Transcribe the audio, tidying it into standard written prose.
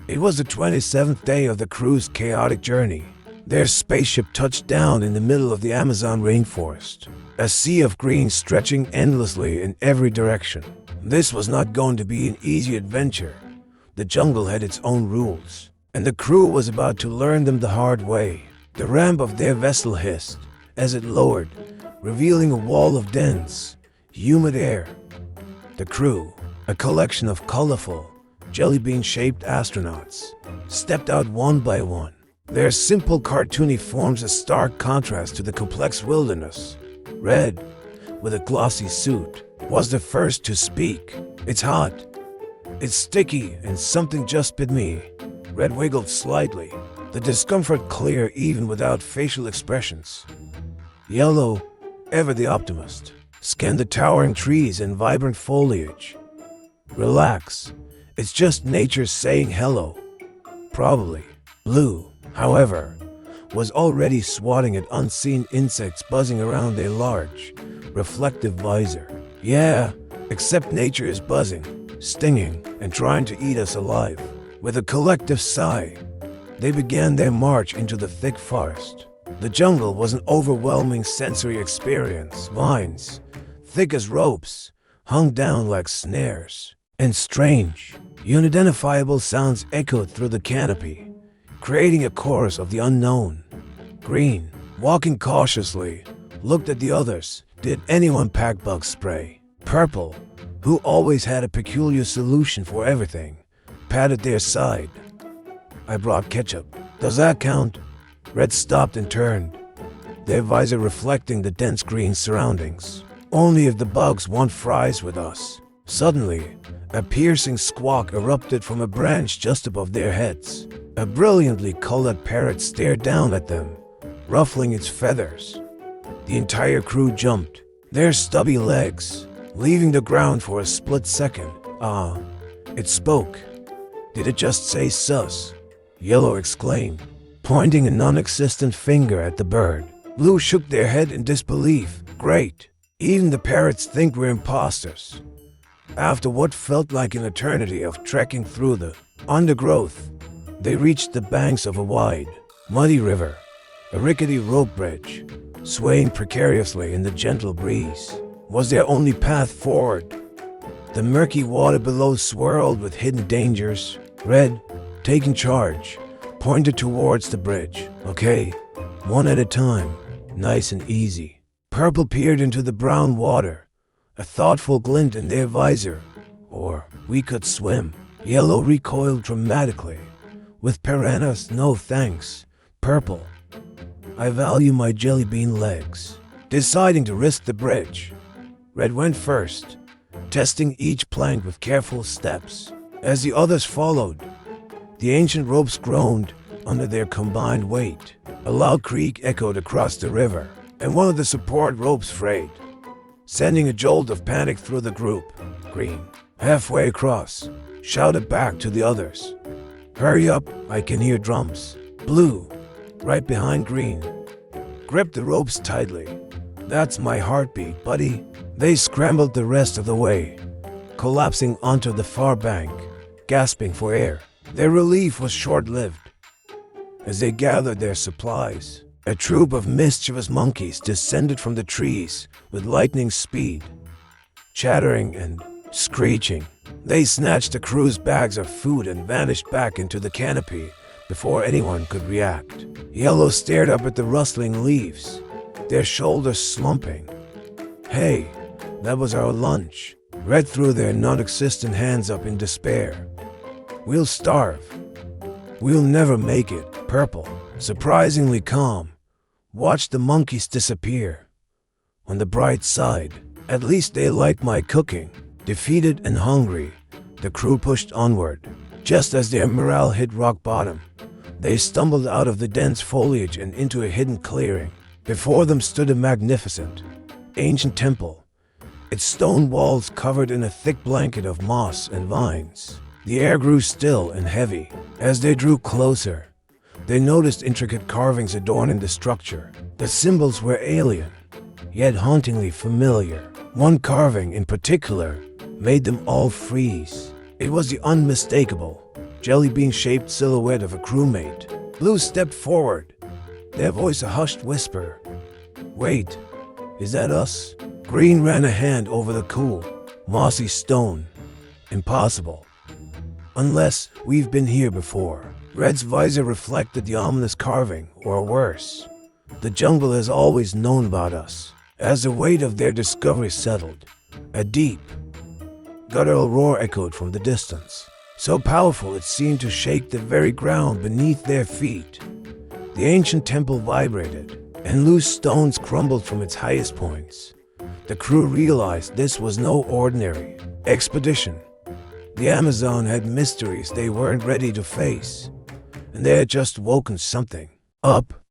It was the 27th day of the crew's chaotic journey. Their spaceship touched down in the middle of the Amazon rainforest, a sea of green stretching endlessly in every direction. This was not going to be an easy adventure. The jungle had its own rules, and the crew was about to learn them the hard way. The ramp of their vessel hissed as it lowered, revealing a wall of dense, humid air. The crew, a collection of colorful, jelly bean-shaped astronauts, stepped out one by one. Their simple cartoony forms a stark contrast to the complex wilderness. Red, with a glossy suit, was the first to speak. "It's hot. It's sticky and something just bit me." Red wiggled slightly, the discomfort clear even without facial expressions. Yellow, ever the optimist, scanned the towering trees and vibrant foliage. "Relax. It's just nature saying hello." Probably. Blue, however, was already swatting at unseen insects buzzing around a large, reflective visor. "Yeah, except nature is buzzing, stinging, and trying to eat us alive." With a collective sigh, they began their march into the thick forest. The jungle was an overwhelming sensory experience. Vines, thick as ropes, hung down like snares, and strange, unidentifiable sounds echoed through the canopy, creating a chorus of the unknown. Green, walking cautiously, looked at the others. Did anyone pack bug spray? Purple, who always had a peculiar solution for everything, patted their side. "I brought ketchup. Does that count?" Red stopped and turned, their visor reflecting the dense green surroundings. "Only if the bugs want fries with us." Suddenly, a piercing squawk erupted from a branch just above their heads. A brilliantly colored parrot stared down at them, ruffling its feathers. The entire crew jumped, their stubby legs leaving the ground for a split second. "Ah, it spoke. Did it just say sus?" Yellow exclaimed, pointing a non-existent finger at the bird. Blue shook their head in disbelief. "Great. Even the parrots think we're imposters." After what felt like an eternity of trekking through the undergrowth, they reached the banks of a wide, muddy river. A rickety rope bridge, swaying precariously in the gentle breeze, was their only path forward. The murky water below swirled with hidden dangers. Red, taking charge, pointed towards the bridge. "Okay, one at a time, nice and easy." Purple peered into the brown water, a thoughtful glint in their visor. "Or we could swim." Yellow recoiled dramatically. "With piranhas, no thanks." Purple, "I value my jelly bean legs." Deciding to risk the bridge, Red went first, testing each plank with careful steps. As the others followed, the ancient ropes groaned under their combined weight. A loud creak echoed across the river, and one of the support ropes frayed, sending a jolt of panic through the group. Green, halfway across, shouted back to the others, "Hurry up, I can hear drums." Blue, right behind Green, gripped the ropes tightly. "That's my heartbeat, buddy." They scrambled the rest of the way, collapsing onto the far bank, gasping for air. Their relief was short-lived. As they gathered their supplies, a troop of mischievous monkeys descended from the trees with lightning speed. Chattering and screeching, they snatched the crew's bags of food and vanished back into the canopy before anyone could react. Yellow stared up at the rustling leaves, their shoulders slumping. "Hey, that was our lunch." Red threw their non-existent hands up in despair. "We'll starve. We'll never make it." Purple, surprisingly calm, watched the monkeys disappear. On the bright side, at least they liked my cooking. Defeated and hungry, the crew pushed onward. Just as their morale hit rock bottom, they stumbled out of the dense foliage and into a hidden clearing. Before them stood a magnificent, ancient temple, its stone walls covered in a thick blanket of moss and vines. The air grew still and heavy. As they drew closer, they noticed intricate carvings adorning the structure. The symbols were alien, yet hauntingly familiar. One carving in particular made them all freeze. It was the unmistakable jelly bean-shaped silhouette of a crewmate. Blue stepped forward, their voice a hushed whisper. "Wait, is that us?" Green ran a hand over the cool, mossy stone. "Impossible. Unless we've been here before." Red's visor reflected the ominous carving, or worse. The jungle has always known about us. As the weight of their discovery settled, a deep, guttural roar echoed from the distance, so powerful it seemed to shake the very ground beneath their feet. The ancient temple vibrated, and loose stones crumbled from its highest points. The crew realized this was no ordinary expedition. The Amazon had mysteries they weren't ready to face, and they had just woken something up.